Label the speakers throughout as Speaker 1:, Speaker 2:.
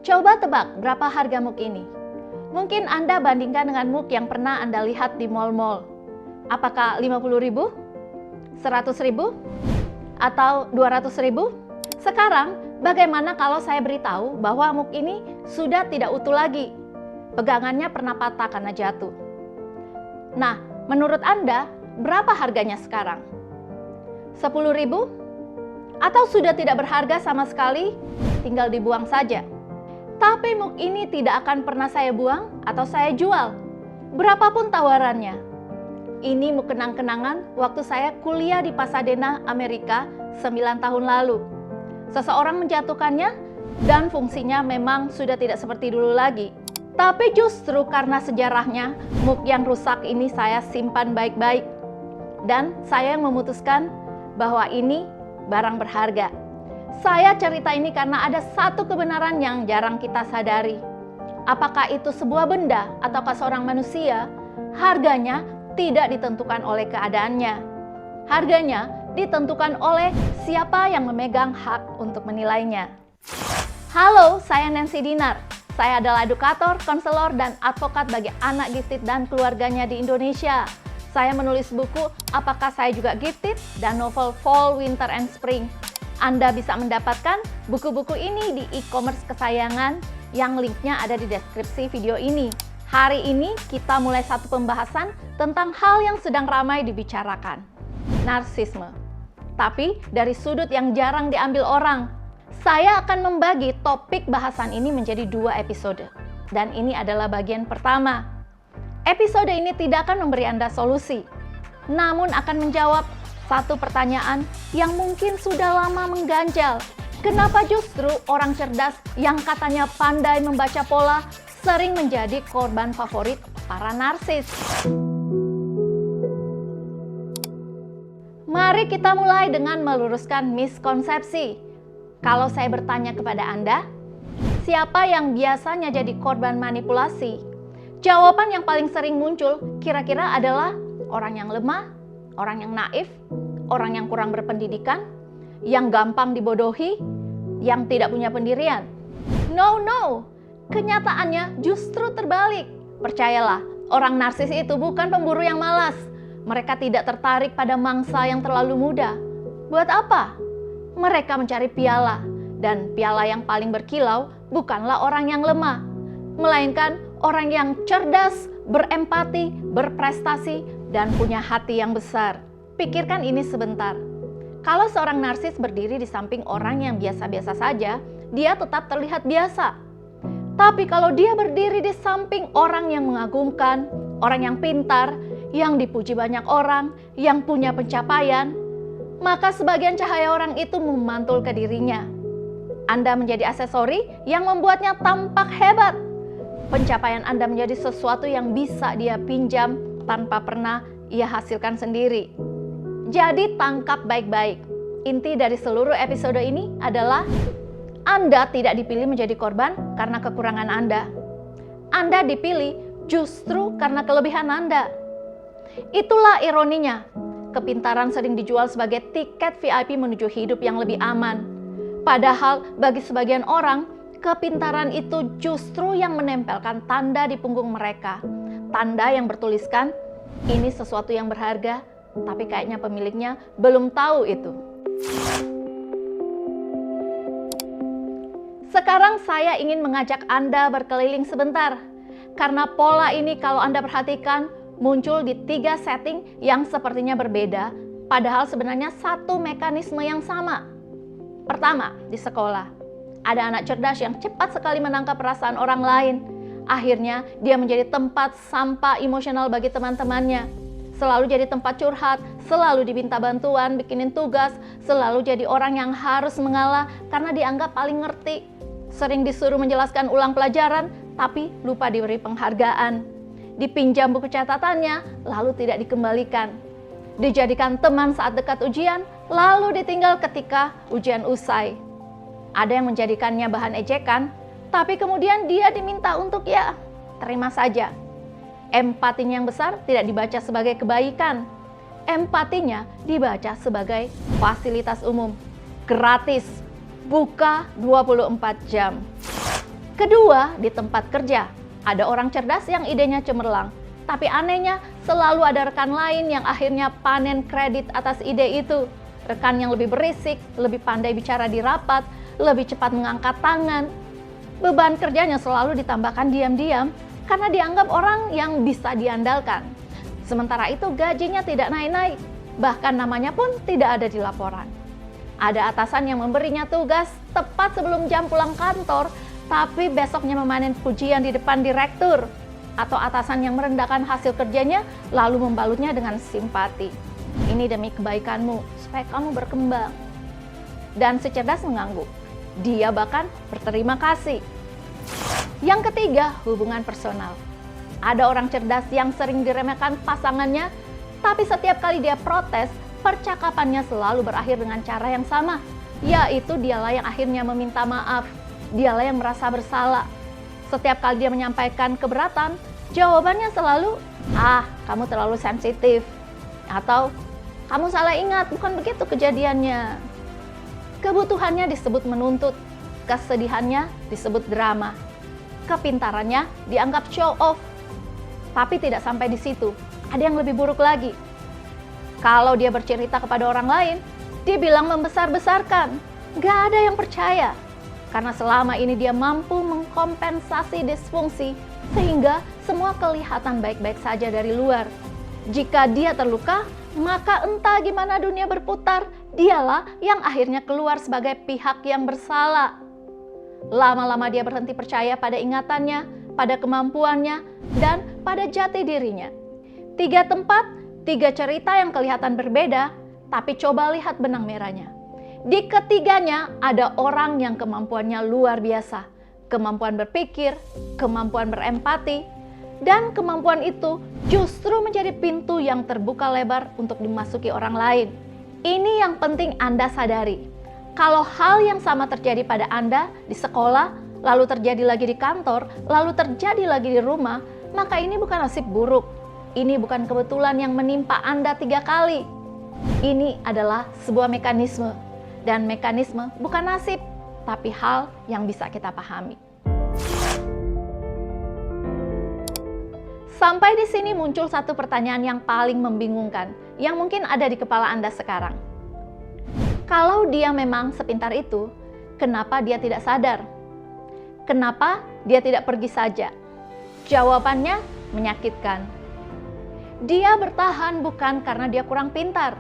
Speaker 1: Coba tebak berapa harga mug ini? Mungkin Anda bandingkan dengan mug yang pernah Anda lihat di mall-mall. Apakah 50.000? 100.000? Atau 200.000? Sekarang, bagaimana kalau saya beritahu bahwa mug ini sudah tidak utuh lagi? Pegangannya pernah patah karena jatuh. Nah, menurut Anda, berapa harganya sekarang? 10.000? Atau sudah tidak berharga sama sekali, tinggal dibuang saja? Tapi mug ini tidak akan pernah saya buang atau saya jual, berapapun tawarannya. Ini mug kenang-kenangan waktu saya kuliah di Pasadena, Amerika 9 tahun lalu. Seseorang menjatuhkannya dan fungsinya memang sudah tidak seperti dulu lagi. Tapi justru karena sejarahnya, mug yang rusak ini saya simpan baik-baik. Dan saya memutuskan bahwa ini barang berharga. Saya cerita ini karena ada satu kebenaran yang jarang kita sadari. Apakah itu sebuah benda ataukah seorang manusia, harganya tidak ditentukan oleh keadaannya. Harganya ditentukan oleh siapa yang memegang hak untuk menilainya. Halo, saya Nancy Dinar. Saya adalah edukator, konselor, dan advokat bagi anak gifted dan keluarganya di Indonesia. Saya menulis buku Apakah Saya Juga Gifted dan novel Fall, Winter, and Spring. Anda bisa mendapatkan buku-buku ini di e-commerce kesayangan yang linknya ada di deskripsi video ini. Hari ini kita mulai satu pembahasan tentang hal yang sedang ramai dibicarakan, narsisme. Tapi dari sudut yang jarang diambil orang. Saya akan membagi topik bahasan ini menjadi 2 episode. Dan ini adalah bagian pertama. Episode ini tidak akan memberi Anda solusi, namun akan menjawab satu pertanyaan yang mungkin sudah lama mengganjal. Kenapa justru orang cerdas yang katanya pandai membaca pola sering menjadi korban favorit para narsis? Mari kita mulai dengan meluruskan miskonsepsi. Kalau saya bertanya kepada Anda, siapa yang biasanya jadi korban manipulasi? Jawaban yang paling sering muncul kira-kira adalah orang yang lemah, orang yang naif, orang yang kurang berpendidikan, yang gampang dibodohi, yang tidak punya pendirian. No. Kenyataannya justru terbalik. Percayalah, orang narsis itu bukan pemburu yang malas. Mereka tidak tertarik pada mangsa yang terlalu muda. Buat apa? Mereka mencari piala. Dan piala yang paling berkilau bukanlah orang yang lemah, melainkan orang yang cerdas, berempati, berprestasi, dan punya hati yang besar. Pikirkan ini sebentar. Kalau seorang narsis berdiri di samping orang yang biasa-biasa saja, dia tetap terlihat biasa. Tapi kalau dia berdiri di samping orang yang mengagumkan, orang yang pintar, yang dipuji banyak orang, yang punya pencapaian, maka sebagian cahaya orang itu memantul ke dirinya. Anda menjadi aksesori yang membuatnya tampak hebat. Pencapaian Anda menjadi sesuatu yang bisa dia pinjam tanpa pernah ia hasilkan sendiri. Jadi tangkap baik-baik. Inti dari seluruh episode ini adalah Anda tidak dipilih menjadi korban karena kekurangan Anda. Anda dipilih justru karena kelebihan Anda. Itulah ironinya. Kepintaran sering dijual sebagai tiket VIP menuju hidup yang lebih aman. Padahal bagi sebagian orang, kepintaran itu justru yang menempelkan tanda di punggung mereka. Tanda yang bertuliskan, ini sesuatu yang berharga, tapi kayaknya pemiliknya belum tahu itu. Sekarang saya ingin mengajak Anda berkeliling sebentar. Karena pola ini kalau Anda perhatikan, muncul di 3 setting yang sepertinya berbeda, padahal sebenarnya satu mekanisme yang sama. Pertama, di sekolah. Ada anak cerdas yang cepat sekali menangkap perasaan orang lain. Akhirnya, dia menjadi tempat sampah emosional bagi teman-temannya. Selalu jadi tempat curhat, selalu diminta bantuan, bikinin tugas, selalu jadi orang yang harus mengalah karena dianggap paling ngerti. Sering disuruh menjelaskan ulang pelajaran, tapi lupa diberi penghargaan. Dipinjam buku catatannya, lalu tidak dikembalikan. Dijadikan teman saat dekat ujian, lalu ditinggal ketika ujian usai. Ada yang menjadikannya bahan ejekan, tapi kemudian dia diminta untuk terima saja. Empatinya yang besar tidak dibaca sebagai kebaikan. Empatinya dibaca sebagai fasilitas umum, gratis, buka 24 jam. Kedua, di tempat kerja, ada orang cerdas yang idenya cemerlang. Tapi anehnya, selalu ada rekan lain yang akhirnya panen kredit atas ide itu. Rekan yang lebih berisik, lebih pandai bicara di rapat, lebih cepat mengangkat tangan. Beban kerjanya selalu ditambahkan diam-diam karena dianggap orang yang bisa diandalkan. Sementara itu gajinya tidak naik-naik, bahkan namanya pun tidak ada di laporan. Ada atasan yang memberinya tugas tepat sebelum jam pulang kantor, tapi besoknya memanen pujian di depan direktur. Atau atasan yang merendahkan hasil kerjanya lalu membalutnya dengan simpati. Ini demi kebaikanmu, supaya kamu berkembang. Dan si cerdas mengangguk. Dia bahkan berterima kasih. Yang ketiga, hubungan personal. Ada orang cerdas yang sering diremehkan pasangannya, tapi setiap kali dia protes, percakapannya selalu berakhir dengan cara yang sama, yaitu dialah yang akhirnya meminta maaf, dialah yang merasa bersalah. Setiap kali dia menyampaikan keberatan, jawabannya selalu, kamu terlalu sensitif, atau kamu salah ingat, bukan begitu kejadiannya. Kebutuhannya disebut menuntut, kesedihannya disebut drama, kepintarannya dianggap show off. Tapi tidak sampai di situ, ada yang lebih buruk lagi. Kalau dia bercerita kepada orang lain, dibilang membesar-besarkan. Gak ada yang percaya. Karena selama ini dia mampu mengkompensasi disfungsi, sehingga semua kelihatan baik-baik saja dari luar. Jika dia terluka, maka entah gimana dunia berputar, dialah yang akhirnya keluar sebagai pihak yang bersalah. Lama-lama dia berhenti percaya pada ingatannya, pada kemampuannya, dan pada jati dirinya. 3 tempat, 3 cerita yang kelihatan berbeda, tapi coba lihat benang merahnya. Di ketiganya ada orang yang kemampuannya luar biasa. Kemampuan berpikir, kemampuan berempati, dan kemampuan itu justru menjadi pintu yang terbuka lebar untuk dimasuki orang lain. Ini yang penting Anda sadari. Kalau hal yang sama terjadi pada Anda di sekolah, lalu terjadi lagi di kantor, lalu terjadi lagi di rumah, maka ini bukan nasib buruk. Ini bukan kebetulan yang menimpa Anda 3 kali. Ini adalah sebuah mekanisme. Dan mekanisme bukan nasib, tapi hal yang bisa kita pahami. Sampai di sini muncul satu pertanyaan yang paling membingungkan, yang mungkin ada di kepala Anda sekarang. Kalau dia memang sepintar itu, kenapa dia tidak sadar? Kenapa dia tidak pergi saja? Jawabannya menyakitkan. Dia bertahan bukan karena dia kurang pintar.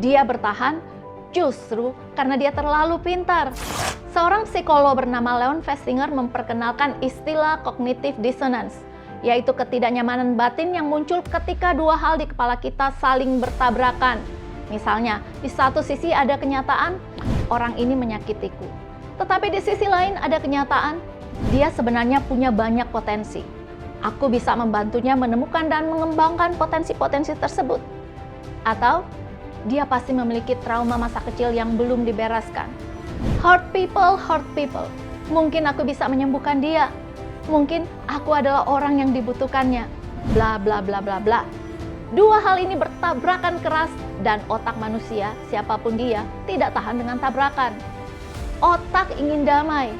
Speaker 1: Dia bertahan justru karena dia terlalu pintar. Seorang psikolog bernama Leon Festinger memperkenalkan istilah cognitive dissonance, yaitu ketidaknyamanan batin yang muncul ketika 2 hal di kepala kita saling bertabrakan. Misalnya, di satu sisi ada kenyataan, orang ini menyakitiku. Tetapi di sisi lain ada kenyataan, dia sebenarnya punya banyak potensi. Aku bisa membantunya menemukan dan mengembangkan potensi-potensi tersebut. Atau, dia pasti memiliki trauma masa kecil yang belum dibereskan. Hurt people. Mungkin aku bisa menyembuhkan dia. Mungkin aku adalah orang yang dibutuhkannya. Bla bla bla bla bla. 2 hal ini bertabrakan keras dan otak manusia, siapapun dia, tidak tahan dengan tabrakan. Otak ingin damai,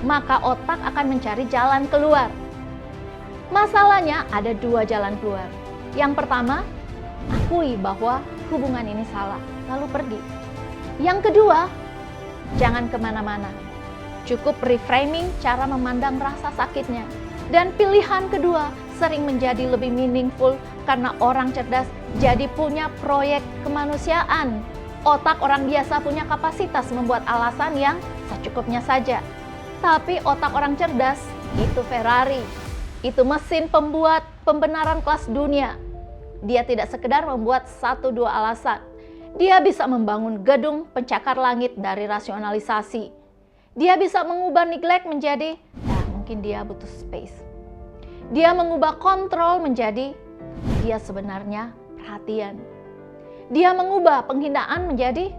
Speaker 1: maka otak akan mencari jalan keluar. Masalahnya ada 2 jalan keluar. Yang pertama, akui bahwa hubungan ini salah, lalu pergi. Yang kedua, jangan kemana-mana. Cukup reframing cara memandang rasa sakitnya. Dan pilihan kedua sering menjadi lebih meaningful karena orang cerdas jadi punya proyek kemanusiaan. Otak orang biasa punya kapasitas membuat alasan yang secukupnya saja. Tapi otak orang cerdas itu Ferrari. Itu mesin pembuat pembenaran kelas dunia. Dia tidak sekedar membuat 1-2 alasan. Dia bisa membangun gedung pencakar langit dari rasionalisasi. Dia bisa mengubah neglect menjadi, mungkin dia butuh space. Dia mengubah kontrol menjadi, dia sebenarnya perhatian. Dia mengubah penghinaan menjadi,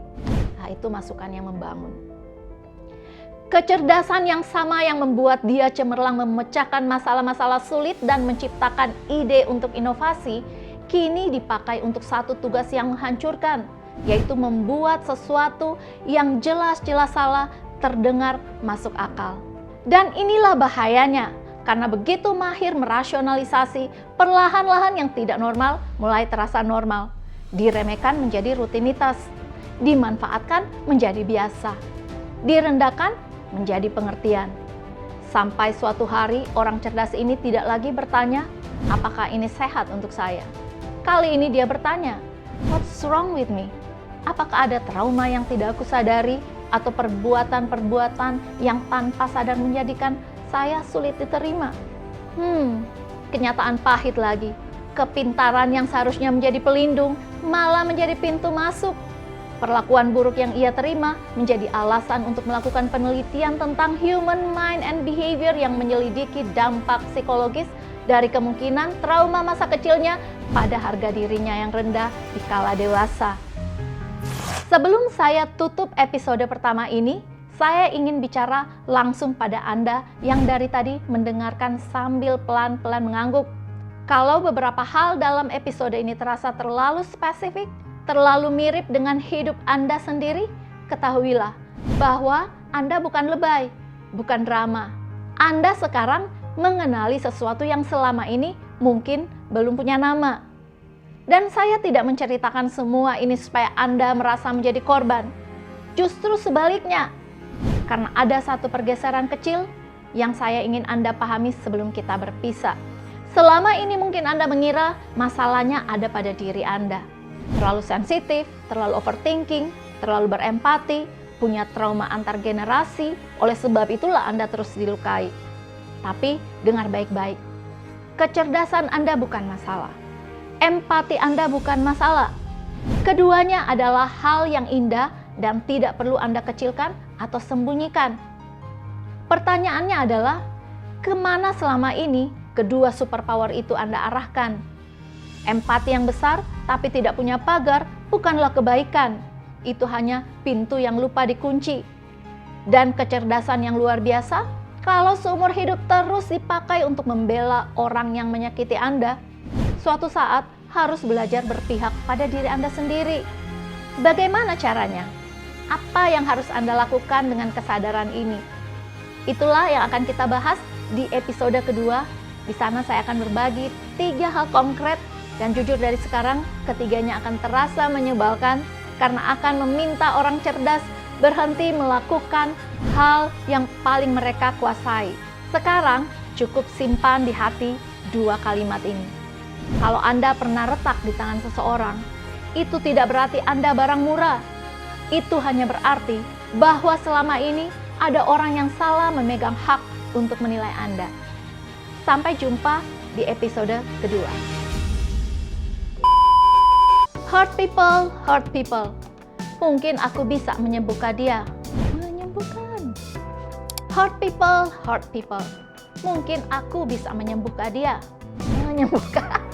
Speaker 1: itu masukan yang membangun. Kecerdasan yang sama yang membuat dia cemerlang memecahkan masalah-masalah sulit dan menciptakan ide untuk inovasi, kini dipakai untuk satu tugas yang menghancurkan, yaitu membuat sesuatu yang jelas-jelas salah terdengar masuk akal. Dan inilah bahayanya, karena begitu mahir merasionalisasi, perlahan-lahan yang tidak normal mulai terasa normal, diremehkan menjadi rutinitas, dimanfaatkan menjadi biasa, direndahkan menjadi pengertian. Sampai suatu hari orang cerdas ini tidak lagi bertanya, apakah ini sehat untuk saya? Kali ini dia bertanya, what's wrong with me? Apakah ada trauma yang tidak aku sadari? Atau perbuatan-perbuatan yang tanpa sadar menjadikan saya sulit diterima? Kenyataan pahit lagi. Kepintaran yang seharusnya menjadi pelindung malah menjadi pintu masuk. Perlakuan buruk yang ia terima menjadi alasan untuk melakukan penelitian tentang human mind and behavior yang menyelidiki dampak psikologis dari kemungkinan trauma masa kecilnya pada harga dirinya yang rendah di kala dewasa. Sebelum saya tutup episode pertama ini, saya ingin bicara langsung pada Anda yang dari tadi mendengarkan sambil pelan-pelan mengangguk. Kalau beberapa hal dalam episode ini terasa terlalu spesifik, terlalu mirip dengan hidup Anda sendiri, ketahuilah bahwa Anda bukan lebay, bukan drama. Anda sekarang mengenali sesuatu yang selama ini mungkin belum punya nama. Dan saya tidak menceritakan semua ini supaya Anda merasa menjadi korban. Justru sebaliknya, karena ada satu pergeseran kecil yang saya ingin Anda pahami sebelum kita berpisah. Selama ini mungkin Anda mengira masalahnya ada pada diri Anda. Terlalu sensitif, terlalu overthinking, terlalu berempati, punya trauma antar generasi, oleh sebab itulah Anda terus dilukai. Tapi dengar baik-baik, kecerdasan Anda bukan masalah. Empati Anda bukan masalah. Keduanya adalah hal yang indah dan tidak perlu Anda kecilkan atau sembunyikan. Pertanyaannya adalah, kemana selama ini kedua superpower itu Anda arahkan? Empati yang besar tapi tidak punya pagar bukanlah kebaikan. Itu hanya pintu yang lupa dikunci. Dan kecerdasan yang luar biasa, kalau seumur hidup terus dipakai untuk membela orang yang menyakiti Anda, suatu saat harus belajar berpihak pada diri Anda sendiri. Bagaimana caranya? Apa yang harus Anda lakukan dengan kesadaran ini? Itulah yang akan kita bahas di episode kedua. Di sana saya akan berbagi 3 hal konkret dan jujur dari sekarang ketiganya akan terasa menyebalkan karena akan meminta orang cerdas berhenti melakukan hal yang paling mereka kuasai. Sekarang cukup simpan di hati 2 kalimat ini. Kalau Anda pernah retak di tangan seseorang, itu tidak berarti Anda barang murah. Itu hanya berarti bahwa selama ini ada orang yang salah memegang hak untuk menilai Anda. Sampai jumpa di episode kedua. Hurt people. Mungkin aku bisa menyembuhkan dia. Menyembuhkan. Hurt people. Mungkin aku bisa menyembuhkan dia. Menyembuhkan.